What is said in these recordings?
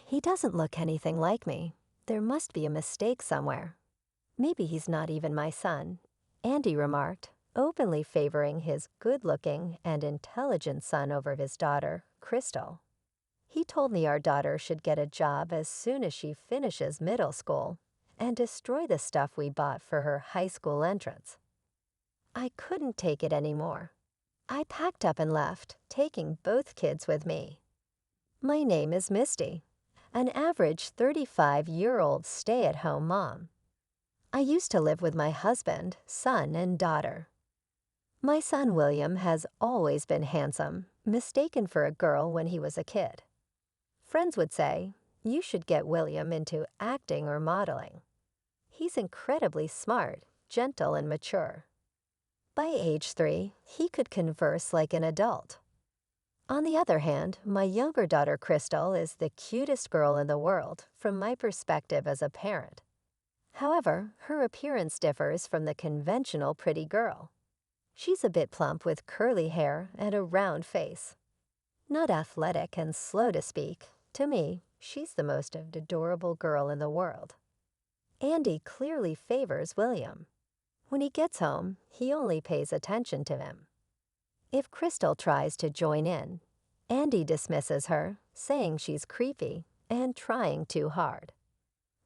He doesn't look anything like me. There must be a mistake somewhere. Maybe he's not even my son, Andy remarked, openly favoring his good-looking and intelligent son over his daughter, Crystal. He told me our daughter should get a job as soon as she finishes middle school and destroy the stuff we bought for her high school entrance. I couldn't take it anymore. I packed up and left, taking both kids with me. My name is Misty, an average 35-year-old stay-at-home mom. I used to live with my husband, son, and daughter. My son William has always been handsome, mistaken for a girl when he was a kid. Friends would say, "You should get William into acting or modeling." He's incredibly smart, gentle, and mature. By age 3, he could converse like an adult. On the other hand, my younger daughter Crystal is the cutest girl in the world from my perspective as a parent. However, her appearance differs from the conventional pretty girl. She's a bit plump with curly hair and a round face. Not athletic and slow to speak, to me, she's the most adorable girl in the world. Andy clearly favors William. When he gets home, he only pays attention to him. If Crystal tries to join in, Andy dismisses her, saying she's creepy and trying too hard.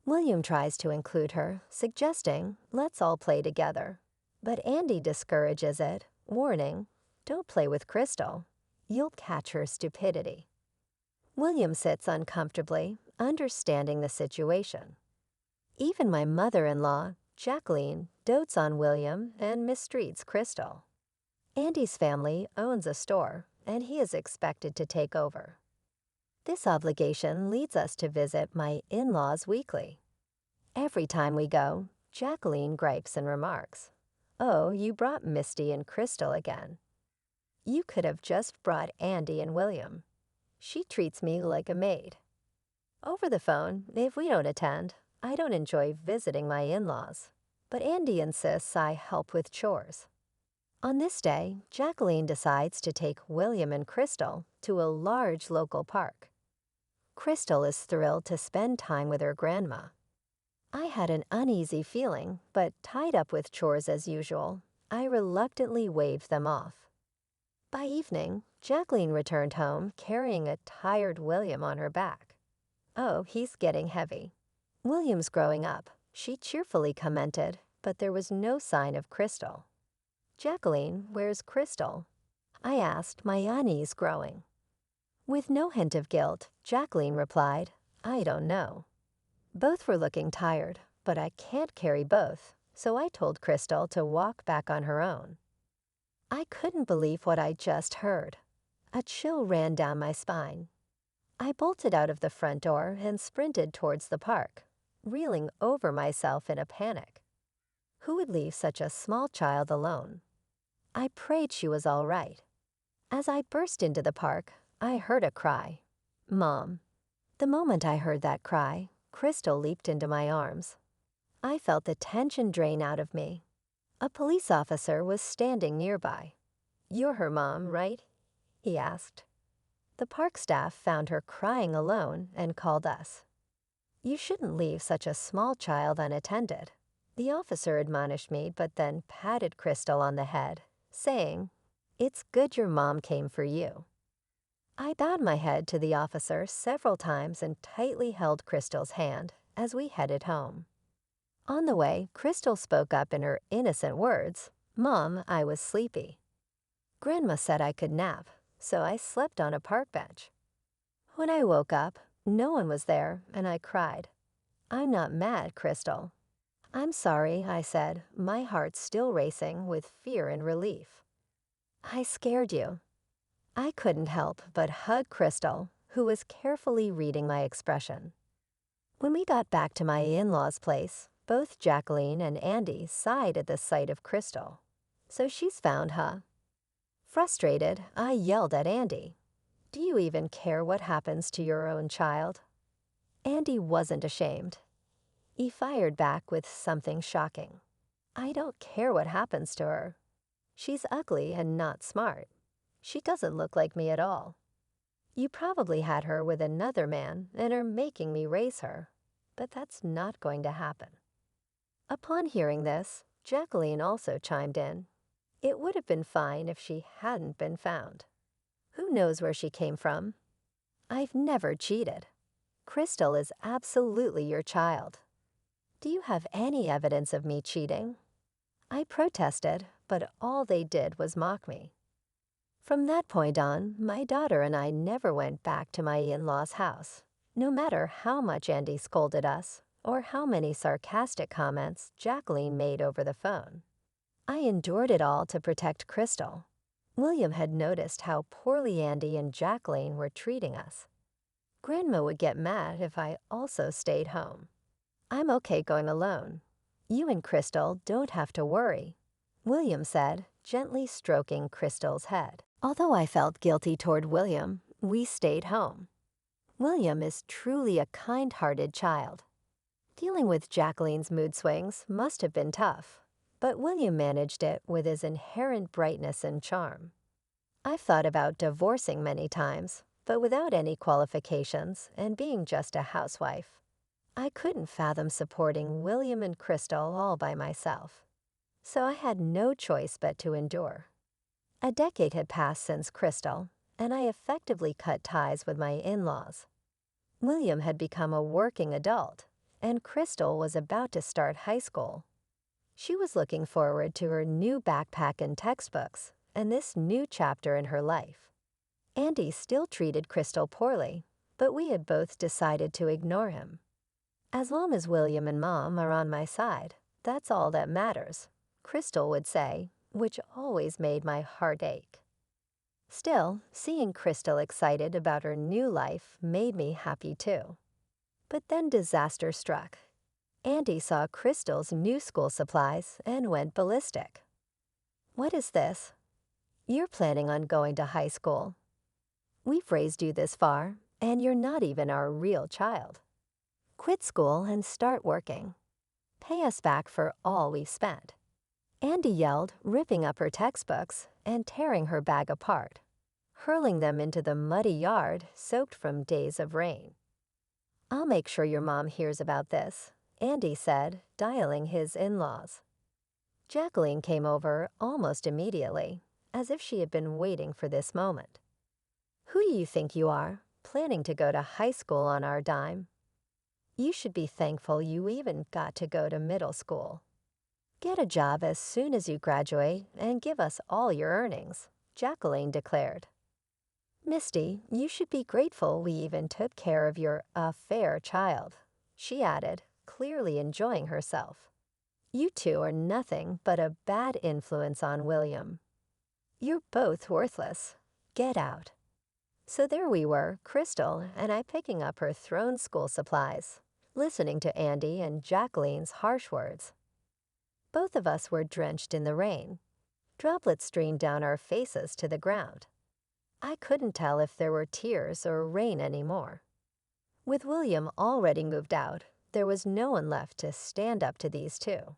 William tries to include her, suggesting, "Let's all play together." But Andy discourages it, warning, "Don't play with Crystal. You'll catch her stupidity." William sits uncomfortably, understanding the situation. Even my mother-in-law, Jacqueline, dotes on William and mistreats Crystal. Andy's family owns a store, and he is expected to take over. This obligation leads us to visit my in-laws weekly. Every time we go, Jacqueline gripes and remarks, "Oh, you brought Misty and Crystal again. You could have just brought Andy and William. She treats me like a maid." Over the phone, if we don't attend, I don't enjoy visiting my in-laws, but Andy insists I help with chores. On this day, Jacqueline decides to take William and Crystal to a large local park. Crystal is thrilled to spend time with her grandma. I had an uneasy feeling, but tied up with chores as usual, I reluctantly waved them off. By evening, Jacqueline returned home carrying a tired William on her back. "Oh, he's getting heavy. William's growing up," she cheerfully commented, but there was no sign of Crystal. "Jacqueline, where's Crystal?" I asked, my unease growing. With no hint of guilt, Jacqueline replied, "I don't know." Both were looking tired, but I can't carry both, so I told Crystal to walk back on her own. I couldn't believe what I just heard. A chill ran down my spine. I bolted out of the front door and sprinted towards the park, reeling over myself in a panic. Who would leave such a small child alone? I prayed she was all right. As I burst into the park, I heard a cry, "Mom." The moment I heard that cry, Crystal leaped into my arms. I felt the tension drain out of me. A police officer was standing nearby. "You're her mom, right?" he asked. The park staff found her crying alone and called us. "You shouldn't leave such a small child unattended," the officer admonished me, but then patted Crystal on the head, saying, "It's good your mom came for you." I bowed my head to the officer several times and tightly held Crystal's hand as we headed home. On the way, Crystal spoke up in her innocent words, "Mom, I was sleepy." Grandma said I could nap, so I slept on a park bench. When I woke up, no one was there, and I cried. "I'm not mad, Crystal." "I'm sorry," I said, my heart still racing with fear and relief. "I scared you." I couldn't help but hug Crystal, who was carefully reading my expression. When we got back to my in-laws' place, both Jacqueline and Andy sighed at the sight of Crystal. "So she's found, huh?" Frustrated, I yelled at Andy, "Do you even care what happens to your own child?" Andy wasn't ashamed. He fired back with something shocking. "I don't care what happens to her. She's ugly and not smart. She doesn't look like me at all." You probably had her with another man and are making me raise her. But that's not going to happen." Upon hearing this, Jacqueline also chimed in. It would have been fine if she hadn't been found. Who knows where she came from? I've never cheated. Crystal is absolutely your child. Do you have any evidence of me cheating? I protested, but all they did was mock me. From that point on, my daughter and I never went back to my in-laws' house, no matter how much Andy scolded us or how many sarcastic comments Jacqueline made over the phone. I endured it all to protect Crystal. William had noticed how poorly Andy and Jacqueline were treating us. Grandma would get mad if I also stayed home. "I'm okay going alone. You and Crystal don't have to worry," William said, gently stroking Crystal's head. Although I felt guilty toward William, we stayed home. William is truly a kind-hearted child. Dealing with Jacqueline's mood swings must have been tough, but William managed it with his inherent brightness and charm. I've thought about divorcing many times, but without any qualifications and being just a housewife. I couldn't fathom supporting William and Crystal all by myself, so I had no choice but to endure. A decade had passed since Crystal, and I effectively cut ties with my in-laws. William had become a working adult, and Crystal was about to start high school. She was looking forward to her new backpack and textbooks, and this new chapter in her life. Andy still treated Crystal poorly, but we had both decided to ignore him. "As long as William and Mom are on my side, that's all that matters," Crystal would say, which always made my heart ache. Still, seeing Crystal excited about her new life made me happy too. But then disaster struck. Andy saw Crystal's new school supplies and went ballistic. "What is this? You're planning on going to high school. We've raised you this far, and you're not even our real child. Quit school and start working. Pay us back for all we've spent." Andy yelled, ripping up her textbooks and tearing her bag apart, hurling them into the muddy yard soaked from days of rain. "I'll make sure your mom hears about this," Andy said, dialing his in-laws. Jacqueline came over almost immediately, as if she had been waiting for this moment. "Who do you think you are, planning to go to high school on our dime? You should be thankful you even got to go to middle school. Get a job as soon as you graduate and give us all your earnings," Jacqueline declared. "Misty, you should be grateful we even took care of your affair child," she added, clearly enjoying herself. "You two are nothing but a bad influence on William. You're both worthless. Get out." So there we were, Crystal and I picking up her thrown school supplies, listening to Andy and Jacqueline's harsh words. Both of us were drenched in the rain. Droplets streamed down our faces to the ground. I couldn't tell if there were tears or rain anymore. With William already moved out, there was no one left to stand up to these two.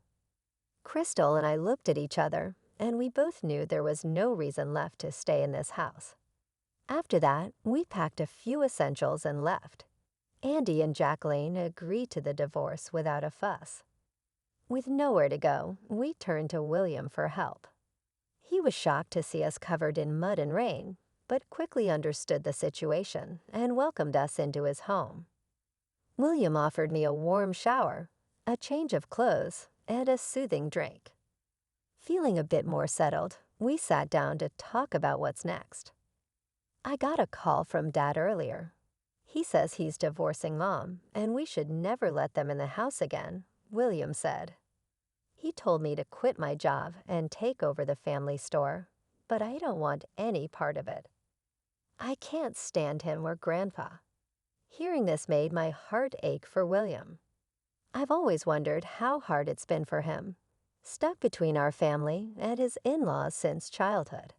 Crystal and I looked at each other, and we both knew there was no reason left to stay in this house. After that, we packed a few essentials and left. Andy and Jacqueline agreed to the divorce without a fuss. With nowhere to go, we turned to William for help. He was shocked to see us covered in mud and rain, but quickly understood the situation and welcomed us into his home. William offered me a warm shower, a change of clothes, and a soothing drink. Feeling a bit more settled, we sat down to talk about what's next. "I got a call from Dad earlier. He says he's divorcing Mom, and we should never let them in the house again," William said. "He told me to quit my job and take over the family store, but I don't want any part of it. I can't stand him or Grandpa." Hearing this made my heart ache for William. I've always wondered how hard it's been for him, stuck between our family and his in-laws since childhood.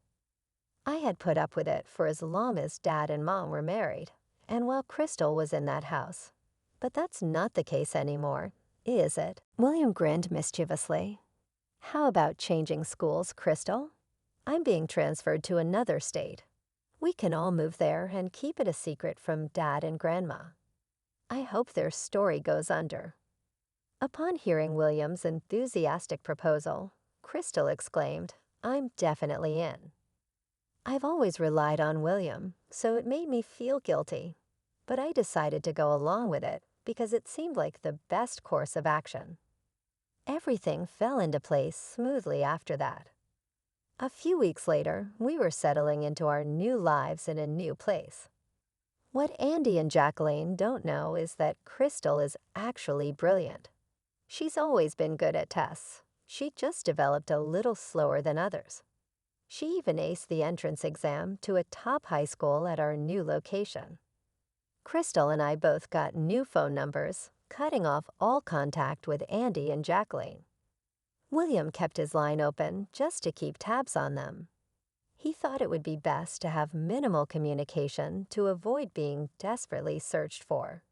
I had put up with it for as long as Dad and Mom were married, and while Crystal was in that house. But that's not the case anymore, is it? William grinned mischievously. "How about changing schools, Crystal? I'm being transferred to another state. We can all move there and keep it a secret from Dad and Grandma. I hope their story goes under." Upon hearing William's enthusiastic proposal, Crystal exclaimed, "I'm definitely in." I've always relied on William, so it made me feel guilty, but I decided to go along with it because it seemed like the best course of action. Everything fell into place smoothly after that. A few weeks later, we were settling into our new lives in a new place. What Andy and Jacqueline don't know is that Crystal is actually brilliant. She's always been good at tests. She just developed a little slower than others. She even aced the entrance exam to a top high school at our new location. Crystal and I both got new phone numbers, cutting off all contact with Andy and Jacqueline. William kept his line open just to keep tabs on them. He thought it would be best to have minimal communication to avoid being desperately searched for.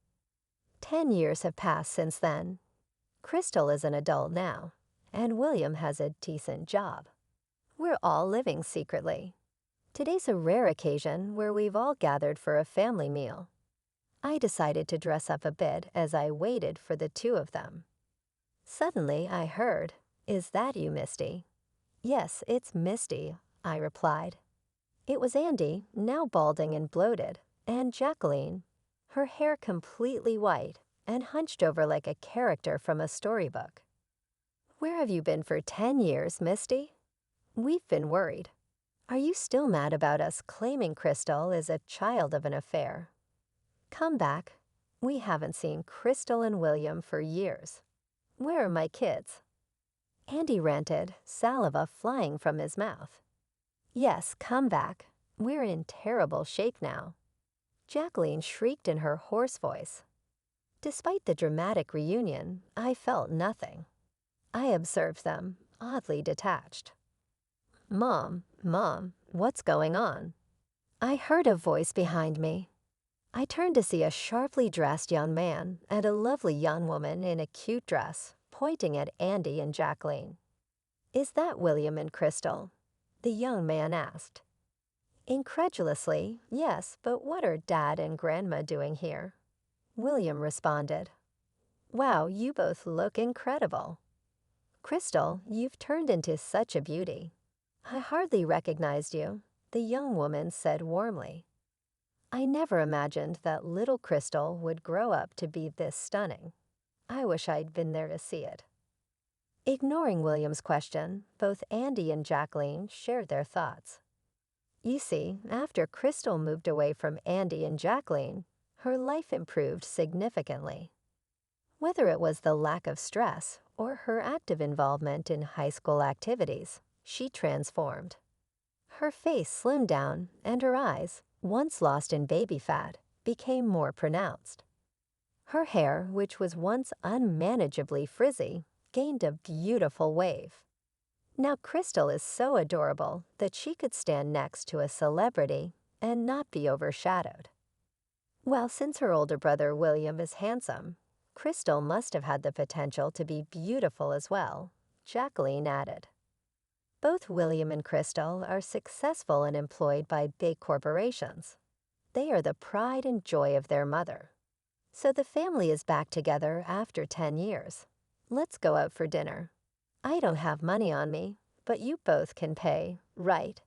10 years have passed since then. Crystal is an adult now, and William has a decent job. We're all living secretly. Today's a rare occasion where we've all gathered for a family meal. I decided to dress up a bit as I waited for the two of them. Suddenly I heard, "Is that you, Misty?" "Yes, it's Misty," I replied. It was Andy, now balding and bloated, and Jacqueline, her hair completely white and hunched over like a character from a storybook. "Where have you been for 10 years, Misty?" "We've been worried. Are you still mad about us claiming Crystal is a child of an affair?" "Come back. We haven't seen Crystal and William for years. Where are my kids?" Andy ranted, saliva flying from his mouth. "Yes, come back. We're in terrible shape now." Jacqueline shrieked in her hoarse voice. Despite the dramatic reunion, I felt nothing. I observed them, oddly detached. Mom, what's going on?" I heard a voice behind me. I turned to see a sharply dressed young man and a lovely young woman in a cute dress, pointing at Andy and Jacqueline. "Is that William and Crystal?" the young man asked. Incredulously, "Yes, but what are Dad and Grandma doing here?" William responded, "Wow, you both look incredible. Crystal, you've turned into such a beauty." "I hardly recognized you," the young woman said warmly. I never imagined that little Crystal would grow up to be this stunning. I wish I'd been there to see it. Ignoring William's question, both Andy and Jacqueline shared their thoughts. You see, after Crystal moved away from Andy and Jacqueline, her life improved significantly. Whether it was the lack of stress or her active involvement in high school activities, she transformed. Her face slimmed down, and her eyes, once lost in baby fat, became more pronounced. Her hair, which was once unmanageably frizzy, gained a beautiful wave. Now Crystal is so adorable that she could stand next to a celebrity and not be overshadowed. Well, since her older brother William is handsome, Crystal must have had the potential to be beautiful as well, Jacqueline added. Both William and Crystal are successful and employed by big corporations. They are the pride and joy of their mother. So the family is back together after 10 years. Let's go out for dinner. I don't have money on me, but you both can pay, right?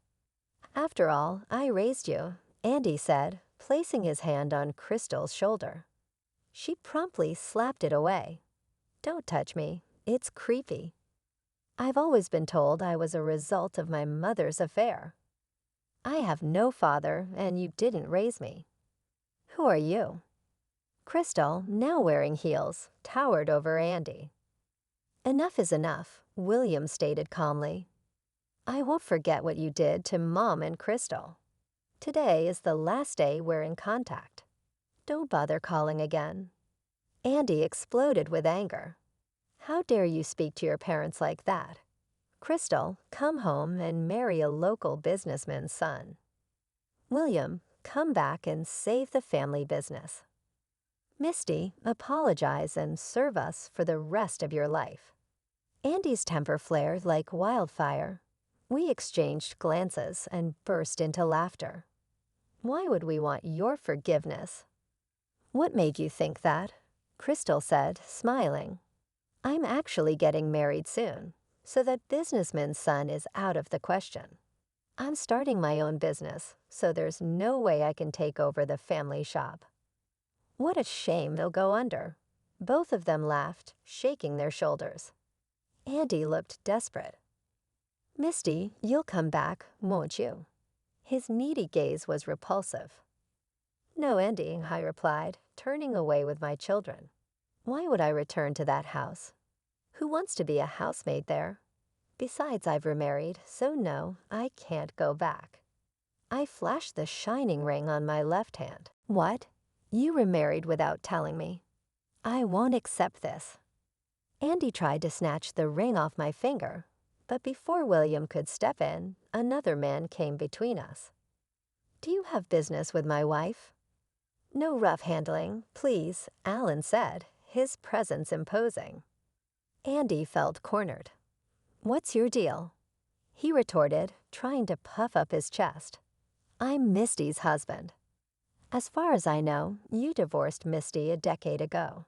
After all, I raised you, Andy said, placing his hand on Crystal's shoulder. She promptly slapped it away. "Don't touch me. It's creepy." I've always been told I was a result of my mother's affair. I have no father, and you didn't raise me. Who are you? Crystal, now wearing heels, towered over Andy. Enough is enough, William stated calmly. I won't forget what you did to Mom and Crystal. Today is the last day we're in contact. Don't bother calling again. Andy exploded with anger. How dare you speak to your parents like that? Crystal, come home and marry a local businessman's son. William, come back and save the family business. Misty, apologize and serve us for the rest of your life. Andy's temper flared like wildfire. We exchanged glances and burst into laughter. Why would we want your forgiveness? What made you think that? Crystal said, smiling. I'm actually getting married soon, so that businessman's son is out of the question. I'm starting my own business, so there's no way I can take over the family shop. What a shame they'll go under. Both of them laughed, shaking their shoulders. Andy looked desperate. Misty, you'll come back, won't you? His needy gaze was repulsive. No, Andy, I replied, turning away with my children. Why would I return to that house? Who wants to be a housemaid there? Besides, I've remarried, so no, I can't go back. I flashed the shining ring on my left hand. What? You remarried without telling me. I won't accept this. Andy tried to snatch the ring off my finger, but before William could step in, another man came between us. Do you have business with my wife? No rough handling, please, Alan said, his presence imposing. Andy felt cornered. What's your deal? He retorted, trying to puff up his chest. I'm Misty's husband. As far as I know, you divorced Misty a decade ago.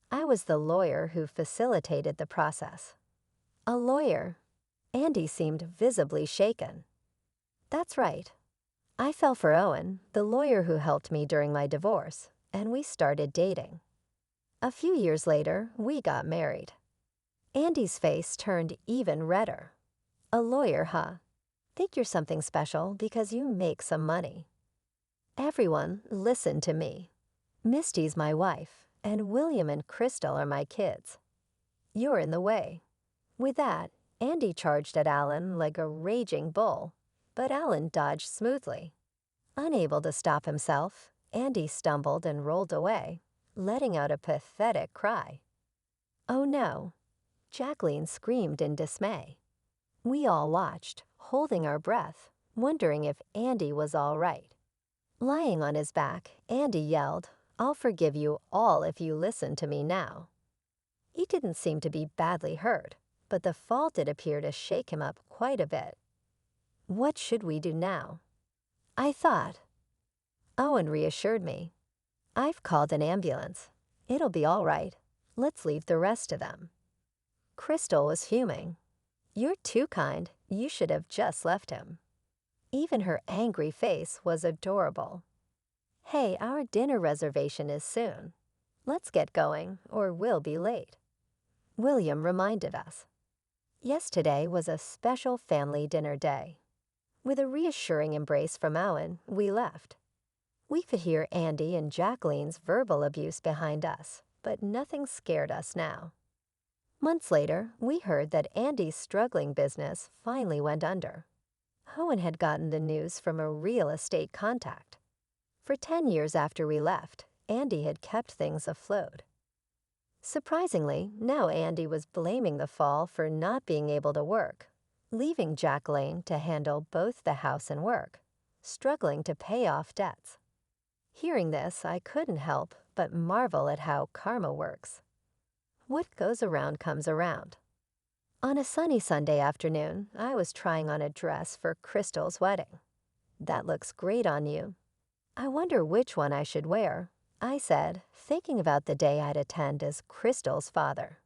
I was the lawyer who facilitated the process. A lawyer? Andy seemed visibly shaken. That's right. I fell for Owen, the lawyer who helped me during my divorce, and we started dating. A few years later, we got married. Andy's face turned even redder. A lawyer, huh? Think you're something special because you make some money. Everyone, listen to me. Misty's my wife, and William and Crystal are my kids. You're in the way. With that, Andy charged at Alan like a raging bull, but Alan dodged smoothly. Unable to stop himself, Andy stumbled and rolled away, letting out a pathetic cry. Oh no! Jacqueline screamed in dismay. We all watched, holding our breath, wondering if Andy was all right. Lying on his back, Andy yelled, I'll forgive you all if you listen to me now. He didn't seem to be badly hurt, but the fall did appear to shake him up quite a bit. What should we do now? I thought. Owen reassured me. I've called an ambulance. It'll be all right. Let's leave the rest to them. Crystal was fuming. You're too kind. You should have just left him. Even her angry face was adorable. Hey, our dinner reservation is soon. Let's get going, or we'll be late. William reminded us. Yesterday was a special family dinner day. With a reassuring embrace from Owen, we left. We could hear Andy and Jacqueline's verbal abuse behind us, but nothing scared us now. Months later, we heard that Andy's struggling business finally went under. Owen had gotten the news from a real estate contact. For 10 years after we left, Andy had kept things afloat. Surprisingly, now Andy was blaming the fall for not being able to work, leaving Jacqueline to handle both the house and work, struggling to pay off debts. Hearing this, I couldn't help but marvel at how karma works. What goes around comes around. On a sunny Sunday afternoon, I was trying on a dress for Crystal's wedding. That looks great on you. I wonder which one I should wear, I said, thinking about the day I'd attend as Crystal's father.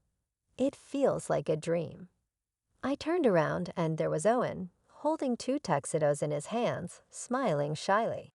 It feels like a dream. I turned around and there was Owen, holding 2 tuxedos in his hands, smiling shyly.